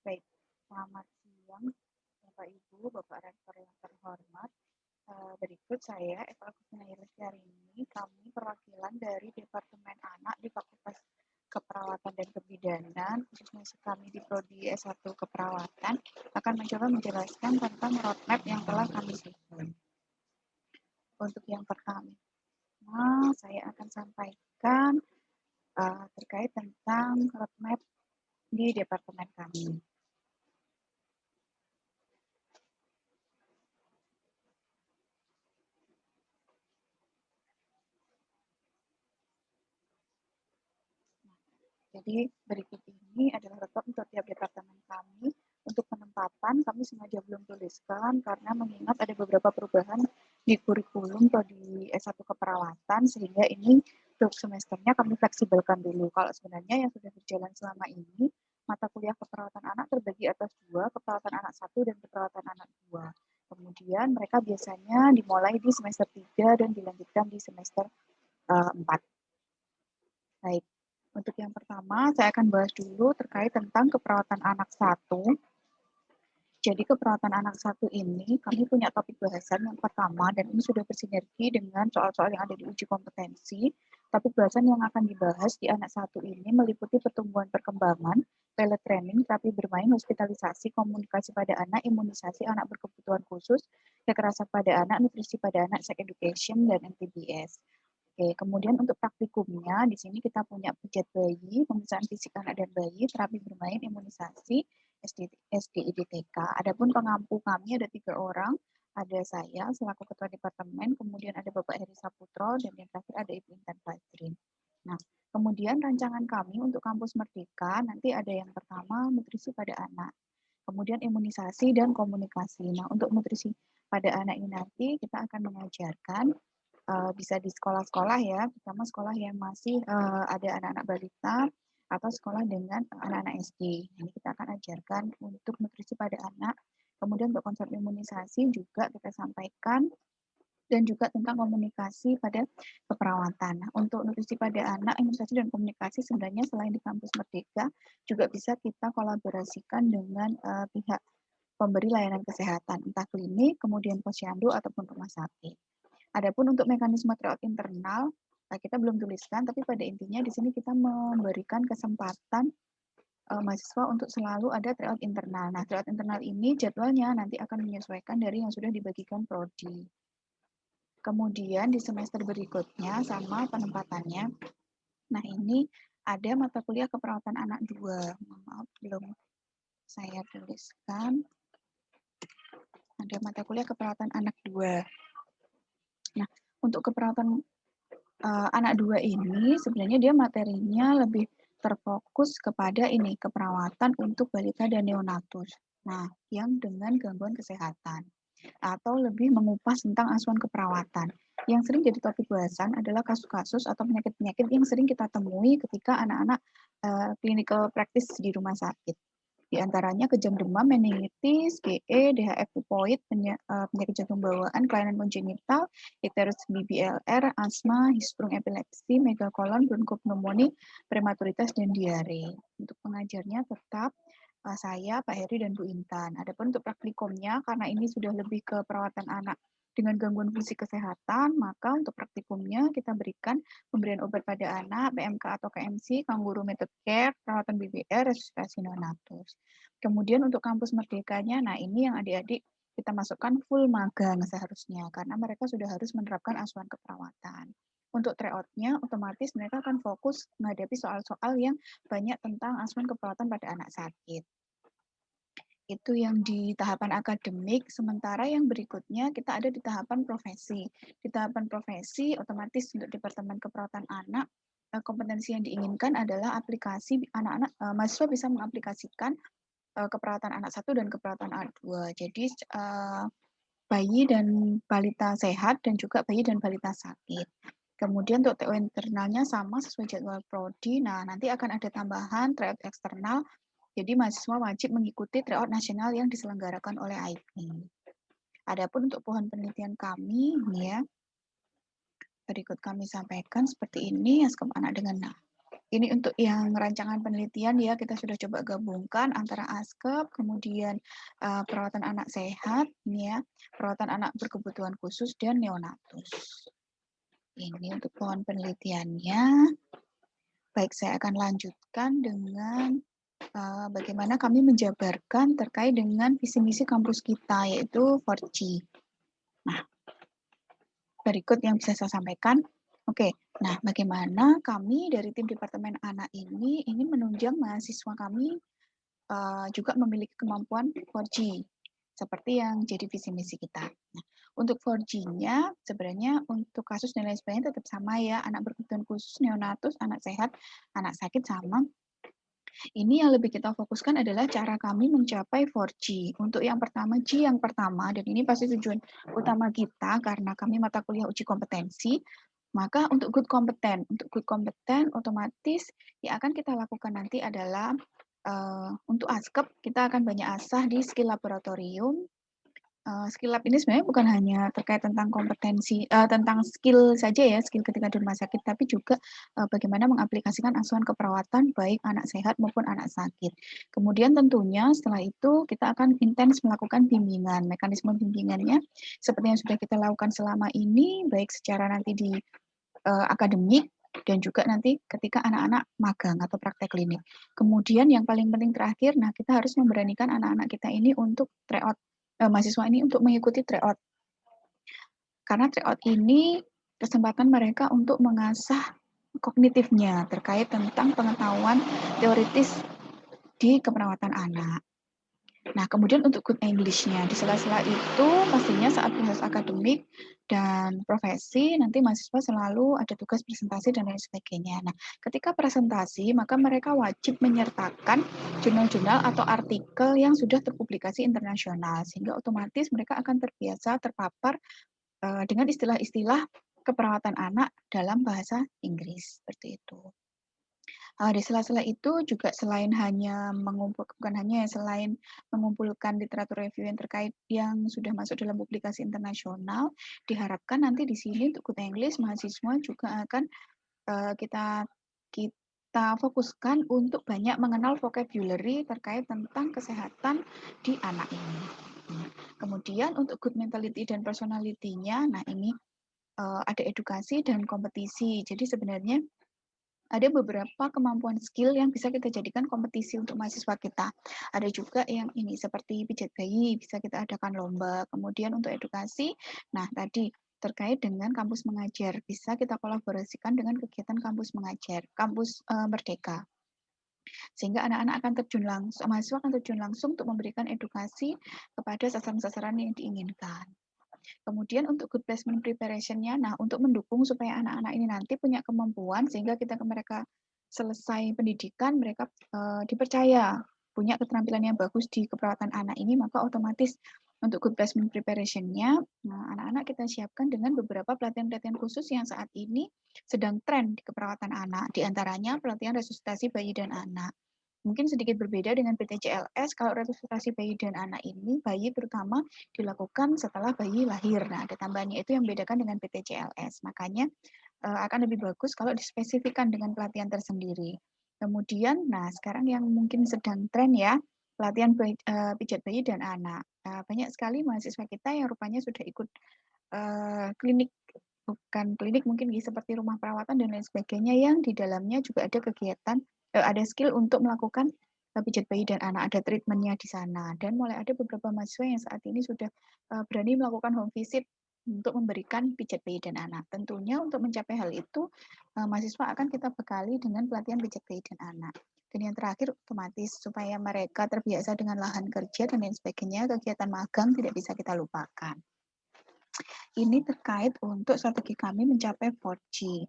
Baik, selamat siang Bapak Ibu, Bapak Rektor yang terhormat. Berikut saya, Eva Agustina Lestari ini, kami perwakilan dari Departemen Anak di Fakultas Keperawatan dan Kebidanan, khususnya kami di Prodi S1 Keperawatan, akan mencoba menjelaskan tentang roadmap yang telah kami susun. Untuk yang pertama, saya akan sampaikan terkait tentang roadmap di departemen kami. Jadi berikut ini adalah roadmap untuk tiap departemen kami. Untuk penempatan kami sengaja belum tuliskan karena mengingat ada beberapa perubahan di kurikulum prodi S1 keperawatan sehingga ini untuk semesternya kami fleksibelkan dulu. Kalau sebenarnya yang sudah berjalan selama ini mata kuliah keperawatan anak terbagi atas dua, keperawatan anak 1 dan keperawatan anak 2. Kemudian mereka biasanya dimulai di semester 3 dan dilanjutkan di semester 4. Baik. Untuk yang pertama, saya akan bahas dulu terkait tentang keperawatan anak 1. Jadi keperawatan anak 1 ini, kami punya topik bahasan yang pertama, dan ini sudah bersinergi dengan soal-soal yang ada di uji kompetensi. Topik bahasan yang akan dibahas di anak 1 ini meliputi pertumbuhan perkembangan, pilot training, terapi bermain, hospitalisasi, komunikasi pada anak, imunisasi anak berkebutuhan khusus, kekerasan pada anak, nutrisi pada anak, sex education, dan MTBS. Oke, kemudian untuk praktikumnya, di sini kita punya pijat bayi, pemeriksaan fisik anak dan bayi, terapi bermain, imunisasi, SDIDTK. Adapun pengampu kami ada 3 orang, ada saya selaku Ketua Departemen, kemudian ada Bapak Heri Saputro, dan yang terakhir ada Ibu Intan Fajrin. Nah, kemudian rancangan kami untuk Kampus Merdeka, nanti ada yang pertama, nutrisi pada anak. Kemudian imunisasi dan komunikasi. Nah, untuk nutrisi pada anak ini nanti kita akan mengajarkan bisa di sekolah-sekolah ya, terutama sekolah yang masih ada anak-anak balita atau sekolah dengan anak-anak SD. Ini kita akan ajarkan untuk nutrisi pada anak. Kemudian untuk konsep imunisasi juga kita sampaikan dan juga tentang komunikasi pada keperawatan. Nah, untuk nutrisi pada anak, imunisasi dan komunikasi sebenarnya selain di kampus Merdeka juga bisa kita kolaborasikan dengan pihak pemberi layanan kesehatan, entah klinik, kemudian posyandu ataupun rumah sakit. Adapun untuk mekanisme tryout internal, kita belum tuliskan, tapi pada intinya di sini kita memberikan kesempatan mahasiswa untuk selalu ada tryout internal. Nah, tryout internal ini jadwalnya nanti akan menyesuaikan dari yang sudah dibagikan prodi. Kemudian di semester berikutnya sama penempatannya. Nah, ini ada mata kuliah keperawatan anak 2. Maaf, belum saya tuliskan. Ada mata kuliah keperawatan anak 2. Nah, untuk keperawatan anak 2 ini sebenarnya dia materinya lebih terfokus kepada ini keperawatan untuk balita dan neonatus. Nah, yang dengan gangguan kesehatan atau lebih mengupas tentang asuhan keperawatan. Yang sering jadi topik bahasan adalah kasus-kasus atau penyakit-penyakit yang sering kita temui ketika anak-anak clinical practice di rumah sakit. Di antaranya kejang demam, meningitis, GE, DHF tipoid, penyakit jantung bawaan, kelainan kongenital, icterus BBLR, asma, histrung epilepsi, megakolon, bronkopneumonia, prematuritas, dan diare. Untuk pengajarnya tetap saya, Pak Heri, dan Bu Intan. Adapun untuk praktikumnya, karena ini sudah lebih ke perawatan anak dengan gangguan fungsi kesehatan, maka untuk praktikumnya kita berikan pemberian obat pada anak, PMK atau KMC, kanguru method care, perawatan BBR, resusitasi neonatus. Kemudian untuk kampus merdekanya, nah ini yang adik-adik kita masukkan full magang seharusnya, karena mereka sudah harus menerapkan asuhan keperawatan. Untuk tryout-nya, otomatis mereka akan fokus menghadapi soal-soal yang banyak tentang asuhan keperawatan pada anak sakit. Itu yang di tahapan akademik, sementara yang berikutnya kita ada di tahapan profesi. Di tahapan profesi, otomatis untuk Departemen Keperawatan Anak, kompetensi yang diinginkan adalah aplikasi anak-anak, mahasiswa bisa mengaplikasikan keperawatan anak 1 dan keperawatan anak 2. Jadi bayi dan balita sehat dan juga bayi dan balita sakit. Kemudian untuk TO internalnya sama sesuai jadwal prodi. Nah, nanti akan ada tambahan tryout eksternal. Jadi mahasiswa wajib mengikuti tryout nasional yang diselenggarakan oleh IP. Adapun untuk pohon penelitian kami, ini ya, berikut kami sampaikan seperti ini, skop anak dengan Ini untuk yang rancangan penelitian ya, kita sudah coba gabungkan antara ASKEP, kemudian perawatan anak sehat, ini ya, perawatan anak berkebutuhan khusus, dan neonatus. Ini untuk pohon penelitiannya. Baik, saya akan lanjutkan dengan bagaimana kami menjabarkan terkait dengan visi misi kampus kita, yaitu 4G. Nah, berikut yang bisa saya sampaikan. Oke, nah bagaimana kami dari tim Departemen Anak ini ingin menunjang mahasiswa kami juga memiliki kemampuan 4G, seperti yang jadi visi misi kita. Nah, untuk 4G-nya sebenarnya untuk kasus dan lain sebagainya tetap sama ya, anak berkebutuhan khusus, neonatus, anak sehat, anak sakit sama. Ini yang lebih kita fokuskan adalah cara kami mencapai 4G. Untuk yang pertama, G yang pertama, dan ini pasti tujuan utama kita karena kami mata kuliah uji kompetensi, maka untuk good kompeten, otomatis yang akan kita lakukan nanti adalah untuk ASKEP kita akan banyak asah di skill laboratorium. Skill lab ini sebenarnya bukan hanya terkait tentang kompetensi, tentang skill saja ya, skill ketika di rumah sakit, tapi juga bagaimana mengaplikasikan asuhan keperawatan baik anak sehat maupun anak sakit. Kemudian tentunya setelah itu kita akan intens melakukan bimbingan. Mekanisme bimbingannya seperti yang sudah kita lakukan selama ini, baik secara nanti di akademik dan juga nanti ketika anak-anak magang atau praktek klinik. Kemudian yang paling penting terakhir, nah kita harus memberanikan anak-anak kita ini untuk tryout, mahasiswa ini untuk mengikuti tryout. Karena tryout ini kesempatan mereka untuk mengasah kognitifnya terkait tentang pengetahuan teoritis di keperawatan anak. Nah, kemudian untuk good English-nya, di sela-sela itu pastinya saat proses akademik dan profesi, nanti mahasiswa selalu ada tugas presentasi dan lain sebagainya. Nah, ketika presentasi, maka mereka wajib menyertakan jurnal-jurnal atau artikel yang sudah terpublikasi internasional, sehingga otomatis mereka akan terbiasa terpapar dengan istilah-istilah keperawatan anak dalam bahasa Inggris, seperti itu. Di sela-sela itu juga selain hanya bukan hanya ya, selain mengumpulkan literatur review yang terkait yang sudah masuk dalam publikasi internasional, diharapkan nanti di sini untuk Good English mahasiswa juga akan kita fokuskan untuk banyak mengenal vocabulary terkait tentang kesehatan di anak ini. Kemudian untuk good mentality dan personality-nya, nah ini ada edukasi dan kompetisi. Jadi sebenarnya ada beberapa kemampuan skill yang bisa kita jadikan kompetisi untuk mahasiswa kita. Ada juga yang ini seperti pijat bayi, bisa kita adakan lomba. Kemudian untuk edukasi, nah tadi terkait dengan kampus mengajar, bisa kita kolaborasikan dengan kegiatan kampus mengajar, kampus merdeka. Sehingga anak-anak akan terjun langsung, mahasiswa akan terjun langsung untuk memberikan edukasi kepada sasaran-sasaran yang diinginkan. Kemudian untuk good placement preparation-nya, nah untuk mendukung supaya anak-anak ini nanti punya kemampuan sehingga kita ke mereka selesai pendidikan, mereka dipercaya punya keterampilan yang bagus di keperawatan anak ini, maka otomatis untuk good placement preparation-nya, nah anak-anak kita siapkan dengan beberapa pelatihan-pelatihan khusus yang saat ini sedang tren di keperawatan anak, di antaranya pelatihan resusitasi bayi dan anak. Mungkin sedikit berbeda dengan PTCLS, kalau resusitasi bayi dan anak ini, bayi terutama dilakukan setelah bayi lahir. Nah, ada tambahannya itu yang membedakan dengan PTCLS. Makanya akan lebih bagus kalau dispesifikan dengan pelatihan tersendiri. Kemudian, nah sekarang yang mungkin sedang tren ya, pelatihan pijat bayi dan anak. Banyak sekali mahasiswa kita yang rupanya sudah ikut klinik, bukan klinik mungkin seperti rumah perawatan dan lain sebagainya yang di dalamnya juga ada kegiatan, ada skill untuk melakukan pijat bayi dan anak, ada treatmentnya di sana. Dan mulai ada beberapa mahasiswa yang saat ini sudah berani melakukan home visit untuk memberikan pijat bayi dan anak. Tentunya untuk mencapai hal itu, mahasiswa akan kita bekali dengan pelatihan pijat bayi dan anak. Dan yang terakhir, otomatis supaya mereka terbiasa dengan lahan kerja dan lain sebagainya, kegiatan magang tidak bisa kita lupakan. Ini terkait untuk strategi kami mencapai 4G.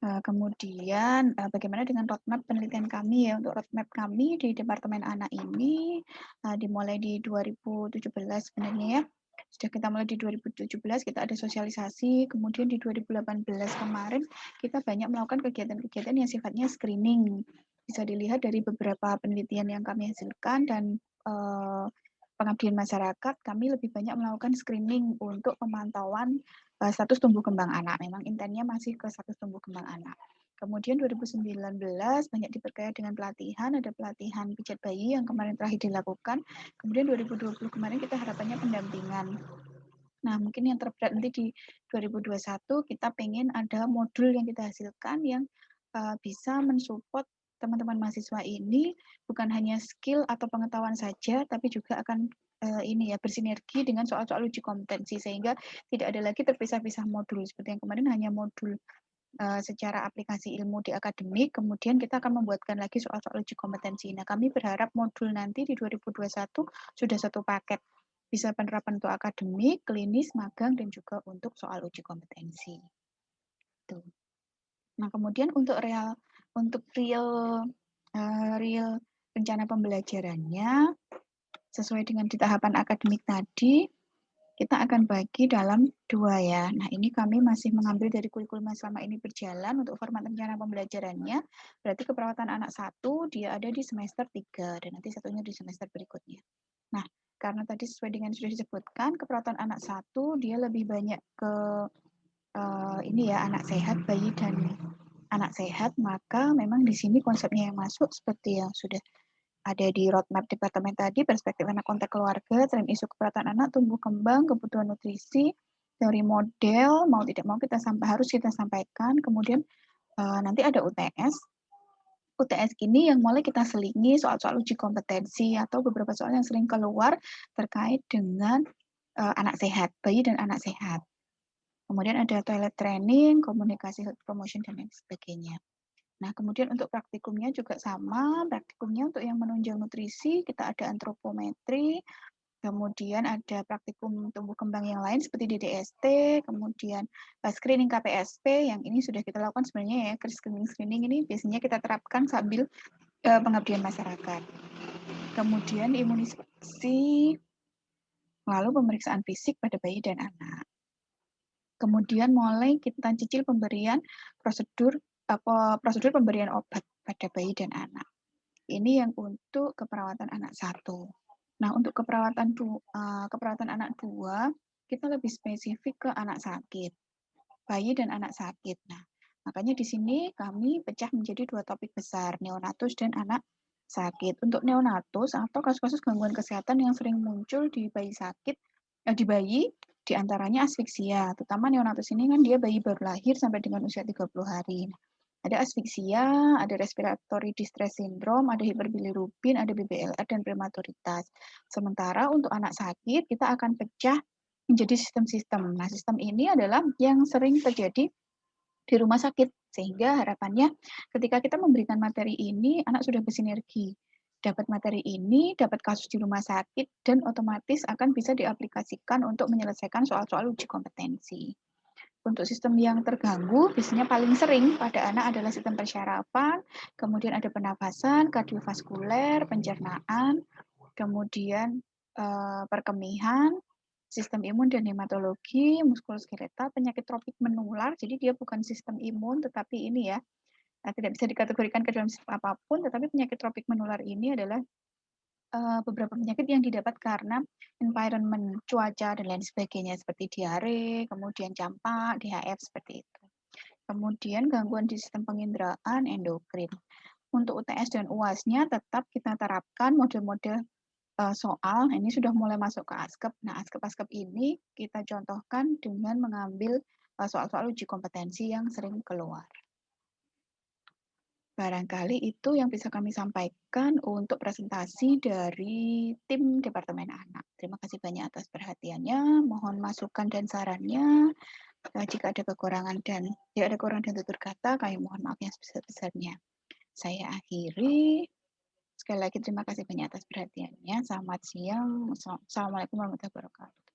Kemudian bagaimana dengan roadmap penelitian kami ya, untuk roadmap kami di Departemen Anak ini dimulai di 2017 sebenarnya ya. Sudah kita mulai di 2017, kita ada sosialisasi, kemudian di 2018 kemarin kita banyak melakukan kegiatan-kegiatan yang sifatnya screening. Bisa dilihat dari beberapa penelitian yang kami hasilkan dan pengabdian masyarakat, kami lebih banyak melakukan screening untuk pemantauan status tumbuh kembang anak. Memang intinya masih ke status tumbuh kembang anak. Kemudian 2019 banyak diperkaya dengan pelatihan, ada pelatihan pijat bayi yang kemarin terakhir dilakukan. Kemudian 2020 kemarin kita harapannya pendampingan. Nah, mungkin yang terberat nanti di 2021 kita pengen ada modul yang kita hasilkan yang bisa mensupport teman-teman mahasiswa ini bukan hanya skill atau pengetahuan saja, tapi juga akan ini ya bersinergi dengan soal-soal uji kompetensi sehingga tidak ada lagi terpisah-pisah modul seperti yang kemarin hanya modul secara aplikasi ilmu di akademik, kemudian kita akan membuatkan lagi soal-soal uji kompetensi. Nah, kami berharap modul nanti di 2021 sudah satu paket, bisa penerapan untuk akademik, klinis, magang, dan juga untuk soal uji kompetensi. Tuh. Nah, kemudian untuk real rencana pembelajarannya sesuai dengan di tahapan akademik tadi, kita akan bagi dalam 2 ya. Nah, ini kami masih mengambil dari kurikulum yang selama ini berjalan untuk format rencana pembelajarannya. Berarti keperawatan anak 1 dia ada di semester 3 dan nanti satunya di semester berikutnya. Nah, karena tadi sesuai dengan sudah disebutkan, keperawatan anak 1 dia lebih banyak ke ini ya anak sehat, bayi dan anak sehat, maka memang di sini konsepnya yang masuk seperti yang sudah ada di roadmap departemen tadi, perspektif anak konteks keluarga, tren isu keperawatan anak, tumbuh kembang, kebutuhan nutrisi, teori model, mau tidak mau harus kita sampaikan. Kemudian nanti ada UTS. UTS ini yang mulai kita selingi soal-soal uji kompetensi atau beberapa soal yang sering keluar terkait dengan anak sehat, bayi dan anak sehat. Kemudian ada toilet training, komunikasi health promotion, dan lain sebagainya. Nah, kemudian untuk praktikumnya juga sama. Praktikumnya untuk yang menunjang nutrisi, kita ada antropometri, kemudian ada praktikum tumbuh kembang yang lain seperti DDST, kemudian screening KPSP, yang ini sudah kita lakukan sebenarnya ya, screening ini biasanya kita terapkan sambil pengabdian masyarakat. Kemudian imunisasi, lalu pemeriksaan fisik pada bayi dan anak. Kemudian mulai kita cicil pemberian prosedur pemberian obat pada bayi dan anak. Ini yang untuk keperawatan anak 1. Nah, untuk keperawatan anak 2, kita lebih spesifik ke anak sakit, bayi dan anak sakit. Nah, makanya di sini kami pecah menjadi 2 topik besar, neonatus dan anak sakit. Untuk neonatus atau kasus-kasus gangguan kesehatan yang sering muncul di bayi sakit, di bayi diantaranya asfiksia, terutama neonatus ini kan dia bayi baru lahir sampai dengan usia 30 hari. Ada asfiksia, ada respiratory distress syndrome, ada hiperbilirubin, ada BBLR, dan prematuritas. Sementara untuk anak sakit, kita akan pecah menjadi sistem-sistem. Nah, sistem ini adalah yang sering terjadi di rumah sakit, sehingga harapannya ketika kita memberikan materi ini, anak sudah bersinergi. Dapat materi ini, dapat kasus di rumah sakit, dan otomatis akan bisa diaplikasikan untuk menyelesaikan soal-soal uji kompetensi. Untuk sistem yang terganggu, biasanya paling sering pada anak adalah sistem persyarapan, kemudian ada pernafasan, kardiovaskuler, pencernaan, kemudian perkemihan, sistem imun dan hematologi, muskuloskeletal, penyakit tropik menular. Jadi dia bukan sistem imun, tetapi ini ya, tidak bisa dikategorikan ke dalam sistem apapun, tetapi penyakit tropik menular ini adalah beberapa penyakit yang didapat karena environment, cuaca, dan lain sebagainya, seperti diare, kemudian campak, DHF, seperti itu. Kemudian gangguan di sistem penginderaan, endokrin. Untuk UTS dan UAS-nya tetap kita terapkan model-model soal, ini sudah mulai masuk ke ASKEP. Nah, ASKEP-ASKEP ini kita contohkan dengan mengambil soal-soal uji kompetensi yang sering keluar. Barangkali itu yang bisa kami sampaikan untuk presentasi dari tim Departemen Anak. Terima kasih banyak atas perhatiannya. Mohon masukan dan sarannya. Jika ada kekurangan dan tutur kata, kami mohon maaf yang sebesar-besarnya. Saya akhiri. Sekali lagi terima kasih banyak atas perhatiannya. Selamat siang. Assalamualaikum warahmatullahi wabarakatuh.